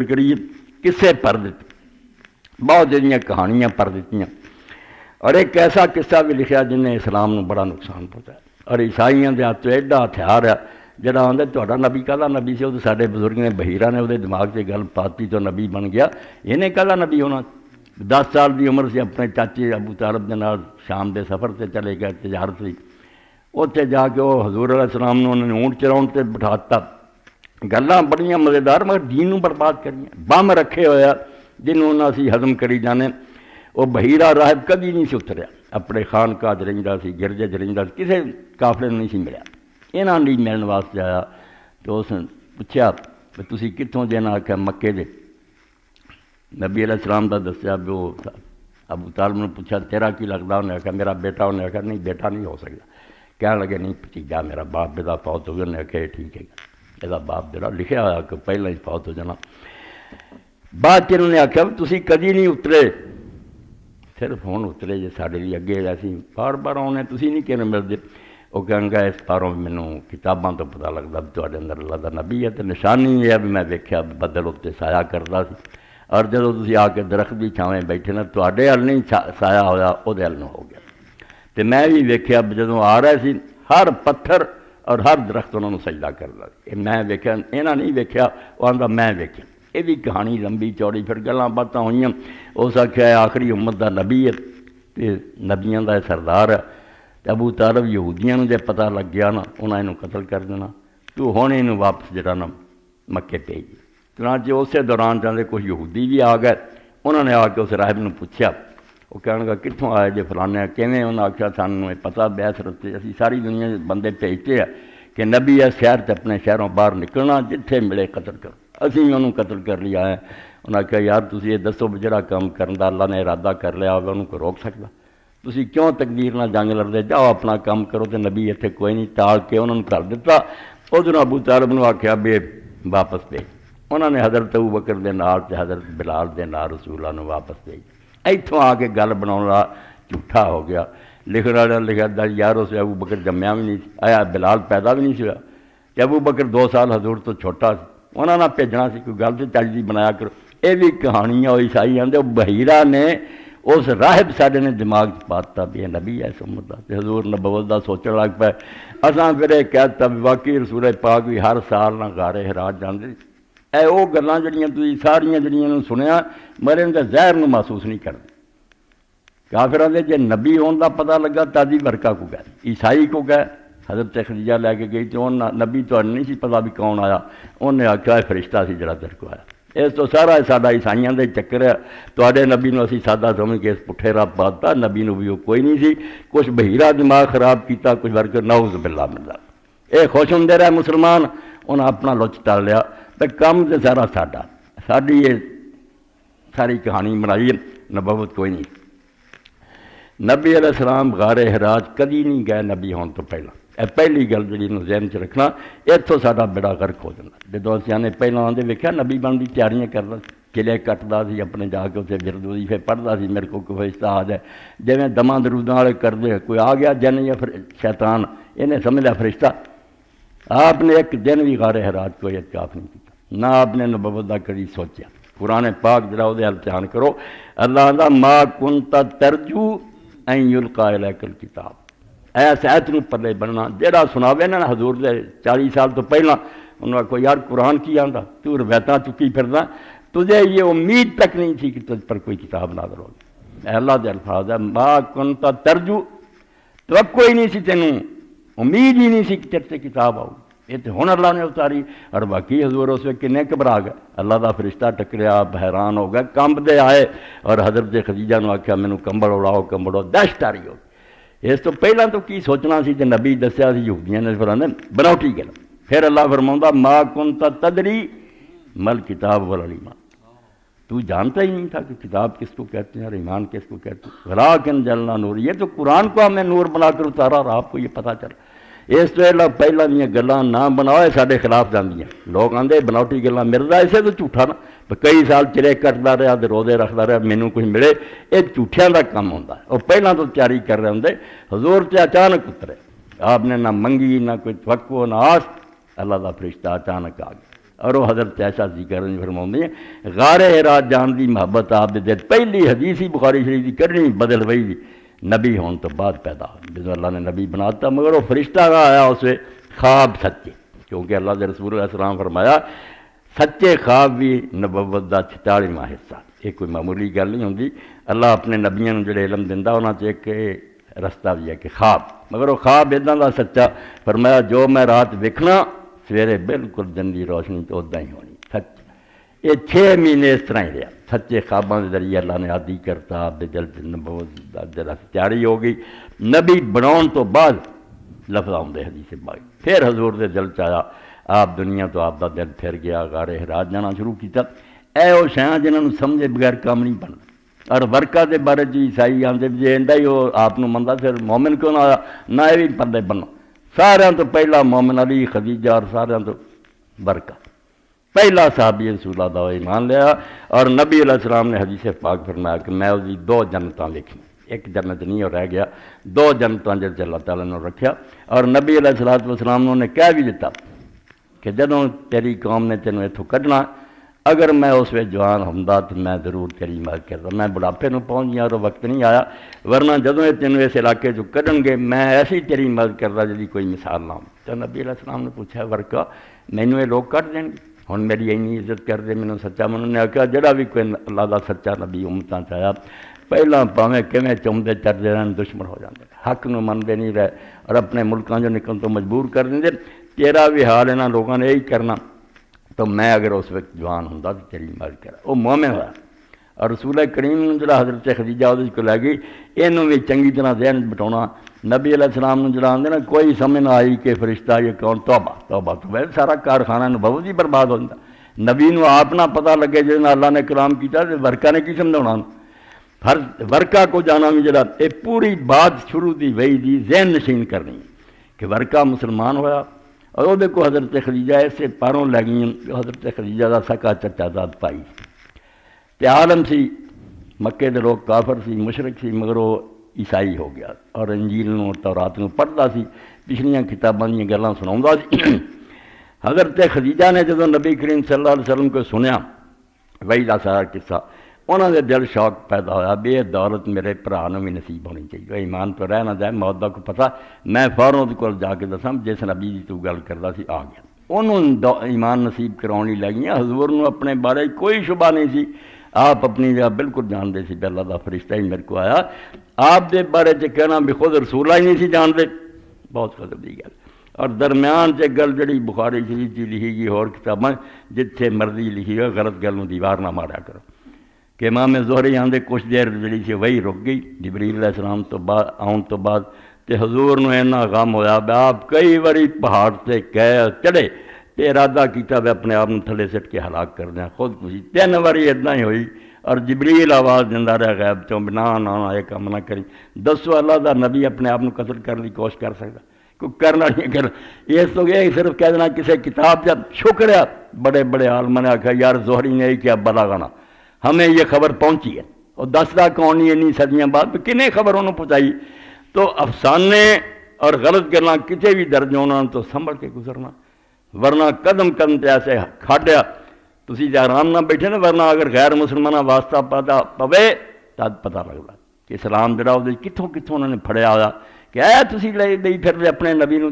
کریے قصے پڑھ دیتے، بہت جہاں کہانیاں پڑھ دیتی، اور ایک ایسا قصہ بھی لکھا جن نے اسلام کو بڑا نقصان پہنچایا۔ اور عیسائیوں کے ہاتھ ایڈا ہتھیار ہے جہاں آدھے تا نبی کہدا نبی سے، وہ سارے بزرگ نے بہیرا نے وہ دماغ سے گل پاتی تو نبی بن گیا، انہیں کہدا نبی ہونا۔ 10 سال کی عمر سے اپنے چاچے ابو طالب کے نال شام کے سفر سے چلے گئے، تجارت سی، اتنے جا کے وہ حضور علیہ السلام نے انہوں نے اونٹ چراؤن سے بٹھاتا، گلاں بڑیاں مزیدار مگر دین نوں برباد کریاں، بم رکھے ہویا جنہوں نے اسی ہضم کری جانے۔ وہ بہیرا راہب کبھی نہیں سی اتریا، اپنے خانقاہ رہندا سی، گرجے رہندا سی، کسی قافلے نہیں سی ملیا۔ یہاں نہیں ملن واسطے آیا تو اس نے پوچھا کہ تسی کتوں جے؟ انہاں آکھیا مکے دے۔ نبی علیہ السلام دا دسیا بھی وہ ابو طالب نے پوچھا تیرا کی لگتا؟ انہیں آخیا میرا بیٹا۔ انہیں آخیا نہیں بیٹا نہیں ہو سکتا۔ کہنے لگے نہیں بھتیجا میرا، باپ بیٹا فوت ہو گیا۔ انہیں آخیا ٹھیک ہے، یہ باپ بیٹا لکھا ہوا کہ پہلے ہی فوت ہو جانا۔ بعد چ انہوں نے آخیا بھی تسی کدی نہیں اترے، صرف ہوں اترے جی سارے لیے، اگے اسی بار بار آنے تسی نہیں کہنے ملتے۔ وہ کہیں گا اس باروں مینوں کتاباں تو پتہ لگتا بھی تواڈے اندر اللہ دا نبی ہے، تو نشانی یہ ہے بھی میں ویکھیا بدل اتنے سایہ کرتا سی، اور جدو تسی آ کے درخت کی چھاویں بیٹھے نا تواڈے ہل نہیں سایہ ہویا، وہ ہل نہ ہو گیا۔ تو میں بھی ویکھیا جدوں آ رہے سی ہر پتھر اور ہر درخت انہوں نے سجدہ کرتا سی۔ میں ویکھیا، انہاں نہیں ویکھیا، وہ آندا میں ویکھیا۔ یہ بھی کہانی لمبی چوڑی، پھر گلاں باتاں ہوئیاں۔ اس آخیا آخری امت دا نبی ہے، تے نبیاں دا سردار ہے، ابو طالب یہودیاں نوں جے پتہ لگ گیا نا انہاں اینوں قتل کر دینا، تو ہن اینوں واپس جڑا نا مکے بھیج۔ چنانچہ اسی دوران چاہتے کچھ یہودی بھی آ گئے، انہوں نے آ کے اس راہب نے پوچھا، وہ کہنے لگا کتوں آئے جے فلانے کیویں؟ انہوں نے آخیا سانوں پتہ بیس رستے اسی ساری دنیا بندے بھیجتے ہیں کہ نبی ہے شہر سے اپنے شہروں باہر نکلنا، جتھے ملے قتل کرو۔ اسی انہوں قتل کر لیا ہے۔ انہوں نے کہا یار تسی یہ دسو بھی جڑا کام کرن دا اللہ نے ارادہ کر لیا ہوگا انہوں کو روک سکتا؟ تسی کیوں تقدیر نہ جنگ لڑتے؟ جاؤ اپنا کام کرو۔ تو نبی اتنے کوئی نہیں، ٹال کے انہوں نے کر دیتا۔ ادھر ابو طالب نے آخیا بھی واپس بھیج۔ انہوں نے حضرت ابو بکر دے نال تے حضرت بلال دے نال رسول اللہ نے واپس بھیج۔ ایتھوں آ کے گل بناؤنا جھوٹا ہو گیا۔ لکھن والا لکھا یار اس ابو بکر جمیا بھی نہیں آیا، بلال پیدا بھی نہیں ہوا، کہ ابو بکر 2 سال حضور تو چھوٹا سی، انہوں نے بھیجنا سی، کوئی گل تو چجدی بنایا کرو۔ یہ بھی کہانیاں عیسائی آتے، بحیرہ نے اس راہب ساڈے نے دماغ پاتا بھی یہ نبی ہے امت دا، تے حضور نبوت دا سوچن لگ پے۔ اساں پھر یہ کہتا بھی واقعی رسول پاک بھی ہر سال نہ غار حرا جاندے۔ اے وہ گلاں جڑیاں تسی ساریاں جڑیاں سنیا مگر ان دے ظاہر نوں محسوس نہیں کرتے۔ کافراں دے جے نبی ہون دا پتہ لگا تادی برکا کو گئے، عیسائی کو گئے، حضرت خدیجہ لے کے گئی تو نبی تو نہیں سی پتہ بھی کون آیا، انہیں آخیا فرشتہ سی جڑا تیرے کو آیا۔ اس تو سارا ساڈا عیسائیاں دے چکر ہے، تواڈے نبی نوں اسی سادہ سمجھ کے اس پٹھے راہ پاتا، نبی نوں بھی وہ کوئی نہیں سی، کچھ بہیرا دماغ خراب کیتا، کچھ ورکر نعوذ باللہ من ذالک۔ اے خوش ہوندے رہے مسلمان، انہاں اپنا لچ ٹال لیا، تے کم تے سارا ساڈا، ساڈی یہ ساری کہانی بنائی نبوت کوئی نہیں۔ نبی علیہ السلام غار حراء کدی نہیں گئے نبی ہون تو پہلا۔ یہ پہلی گل جی ذہن چ رکھنا، اتوں ساڈا بیڑا غرق ہو جاتا۔ جدو اسی نے پہلے آدھے ویکھیا نبی بن کی تیاریاں کرتا، قلعے کٹتا سی، اپنے جا کے اسے ورد وظیفے پڑھتا سی، میرے کو کوئی فرشتہ آ جائے، جویں دماں دروداں والے کرتے، کوئی آ گیا جن یا شیطان، انہیں سمجھ لیا فرشتہ۔ آپ نے ایک دن بھی غار حراء کو اعتکاف نہیں کیا، نہ آپ نے نبوت دا کبھی سوچا۔ قرآن پاک جڑا وہ دھیان کرو، اللہ دا ما کنت ترجو ان یلقی الیک الکتاب، ایس ایت نو پلے بننا جہاں سناوے نا حضور دے 40 سال تو پہلا، انہوں نے کہا یار قرآن کی آندا، تو روایتاں چکی پھردا، تجھے یہ امید تک نہیں تھی کہ تجھ پر کوئی کتاب نازل ہوگی۔ اے اللہ دے الفاظ ہے ما کنت ترجو، توقع ہی نہیں سی تینوں، امید ہی نہیں سی کہ تیرے سے کتاب آؤ، یہ تو ہن اللہ نے اتاری۔ اور باقی حضور اس وقت کنے گھبرا گئے، اللہ دا فرشتہ ٹکریا، حیران ہو گئے، کمبدے آئے، اور حضرت خدیجہ نے آخیا مینوں کمبل اڑاؤ کمبل اڑاؤ، دہشت آ رہی ہو۔ اس تو پہلا تو کی سوچنا سی کہ نبی دسیا سی یہودیاں نے فرمایا بناوٹی گل۔ پھر اللہ فرماؤندا ما کنت تدری مل کتاب ولا ایمان، تو جانتا ہی نہیں تھا کہ کتاب کس کو کہتے ہیں اور ایمان کس کو کہتے ہیں۔ ولیکن جعلنا نور، یہ تو قرآن کو ہم نے نور بنا کر اتارا اور آپ کو یہ پتہ چلا۔ اس تو پہلا دیا گلاں نہ بناؤ سارے خلاف جاندیاں، لوگ آندے بناوٹی گلاں مردا اسے تو جھوٹا نا، کئی سال چرے کٹتا رہا، روزے رکھتا رہا، مینوں کچھ ملے، یہ جھوٹیاں کا کام ہوتا ہے۔ وہ پہلا تو تیاری کر رہے ہوں، حضور تے اچانک اترے، آپ نے نہ منگی نہ کوئی توقع نہ آس، اللہ کا فرشتہ اچانک آ گیا اور وہ حضرت عائشہ ذکر فرماؤندی ہیں غار حرا جان دی محبت آپ دے دل پہلی حدیث ہی بخاری شریف دی کرنی بدل وہی دی نبی ہون تو بعد پیدا جس اللہ نے نبی بناتا مگر وہ فرشتہ کا آیا اسے خواب سچے کیونکہ اللہ کے رسول علیہ السلام فرمایا سچے خواب بھی نبوت کا 46واں حصہ یہ کوئی معمولی گل نہیں ہوندی اللہ اپنے نبیوں جڑے علم دیندا انہاں چ ایک رستہ بھی ہے کہ خواب مگر وہ خواب ادا کا سچا فرمایا جو میں رات ویکھنا سویرے بالکل دن کی روشنی تو ادا ہی ہونی سچ یہ 6 مہینے اس طرح ہی رہا سچے خوابوں کے ذریعے اللہ نے عادی کرتا آپ کے دل سے نبوت جرا تیاری ہو گئی نبی بناؤن تو بعد لفظ آؤندے حدیث باقی پھر حضور دے دل چایا آپ دنیا تو آپ دا دل پھر گیا غار حرا جانا شروع کیتا اے وہ شیاں جنہوں سمجھے بغیر کام نہیں بننا اور ورکا دے بارے جی عیسائی آتے جی اینڈا ہی وہ آپ منتا پھر مومن کیوں نہ آیا نہ یہ بھی پردے بننا سارے تو پہلا مومن علی خدیجہ اور سارے تو ورکا پہلا صحابی رسول اللہ دا ایمان لیا اور نبی علیہ السلام نے حدیث پاک فرمایا کہ میں اس 2 جنتاں لکھی ایک جنت نہیں اور رہ گیا 2 جنتاں جس اللہ تعالیٰ نے رکھیا اور نبی علیہ السلام نے کہہ بھی دیتا کہ جدوں تیری قوم نے تینوں اتوں کڈنا اگر میں اس وقت جوان ہوندا تو میں ضرور تیری مدد کرتا میں بڑھاپے نو پہنچ گیا اور وقت نہیں آیا ورنہ جدوں تینوں اس علاقے چ کڈن گے میں ایسی تیری مدد کرتا جی کوئی مثال نہ ہو تو نبی علیہ السلام نے پوچھا ورکا مینوں یہ لوگ کٹ دیں گے ہن میری اینی عزت کر دے مینوں سچا منوں نے آخیا جڑا بھی کوئی اللہ دا سچا نبی امتاں چاہیا پہلا پاویں کیویں چومدے چڑھدے رہن دشمن ہو جاندے حق نو منتے نہیں رہے اور اپنے ملکاں جو نکلن تو مجبور کر دیں تیرا بھی حال انہاں لوگوں نے یہی کرنا تو میں اگر اس وقت جوان ہوں تو تیری مدد کرا وہ مومن ہوا اور رسول کریم جڑا حضرت خدیجہ وہ کو لے گئی یہ بھی چنگی طرح ذہن بٹھاؤنا نبی علیہ السلام جڑا آدھے نا کوئی سمجھ نہ آئی کہ فرشتہ یہ کون توبہ توبہ تو ویسے سارا کارخانہ نبوت ہی برباد ہو جاتا نبی نو آپ نہ پتہ لگے جس اللہ نے کلام کیتا تو ورکا نے کی سمجھاؤنا ہر ورکا کو جانا بھی جڑا یہ پوری بات شروع دی وہی دی ذہن نشین کرنی کہ ورکا مسلمان ہویا اور وہ دیکھو حضرت خدیجہ ایسے پاروں لے گئی حضرت خدیجہ کا سکا چچا داد پائی تے عالم سی مکے دے لوگ کافر سی مشرک سی مگر وہ عیسائی ہو گیا اور انجیل نو تورات نو پڑھتا سی پچھلیاں کتاباں دیاں گلاں سناوندا سی حضرت خدیجہ نے جدوں نبی کریم صلی اللہ علیہ وسلم کو سنیا وہی دا سارا قصہ انہوں نے دل شوق پیدا ہوا بھی یہ دولت میرے بھرا نو بھی نصیب ہونی چاہیے ایمان تو رہ نہ جائے موت کا کوئی پتہ میں فوراً وہ کول جا کے دساں جس نبی دی تو گل کرتا سی آ گیا انہوں ایمان نصیب کراؤنی لگیاں حضور نو اپنے بارے کوئی شبہ نہیں سی آپ اپنی جگہ بالکل جانتے سی کہ اللہ دا فرشتہ ہی میرے کو آیا آپ دے بارے کہنا بھی خود رسول ہی نہیں سی جانتے بہت قدر دی گل اور درمیان سے گل جڑی بخاری شریف کی لکھی گئی اور کتاباں جتھے مرضی لکھی ہو غلط گل نو دیوار نہ مارا کرو کہ امام زہری آندے کچھ دیر جڑی سی وہی رک گئی جبریل علیہ السلام تو بعد آن تو بعد تے حضور نو اینا غم ہویا بے آپ کئی باری پہاڑ سے چڑھے تے ارادہ کیتا بے اپنے آپ تھلے سٹ کے ہلاک کر دیں خود کشی 3 باری اتنا ہی ہوئی اور جبریل آواز دیندہ رہا غیب چوں نا نا نا یہ کام نہ کری دسو اللہ دا نبی اپنے آپ قتل کرنے کی کوشش کر سکتا کوئی کرنا نہیں کر اس تو یہ صرف کہہ دینا کسی کتاب جب شکر ہے بڑے بڑے عالموں نے آخیا یار زہری نے یہی کیا بلاغنا ہمیں یہ خبر پہنچی ہے اور دستا کون نہیں انی صدیاں بعد کنہیں خبر انہوں پہنچائی تو افسانے اور غلط گلاں کسی بھی درج ہونا تو سنبھل کے گزرنا ورنہ قدم قدم تے ایسے کھاڑیا تسی جے آرام نہ بیٹھے نا ورنہ اگر غیر مسلمانہ واسطہ پتا پوے تد پتہ لگتا کہ اسلام جڑا وہ کتوں کتوں انہوں نے پھڑیا ہوا کہ اے تسی لے پھر اپنے نبی نو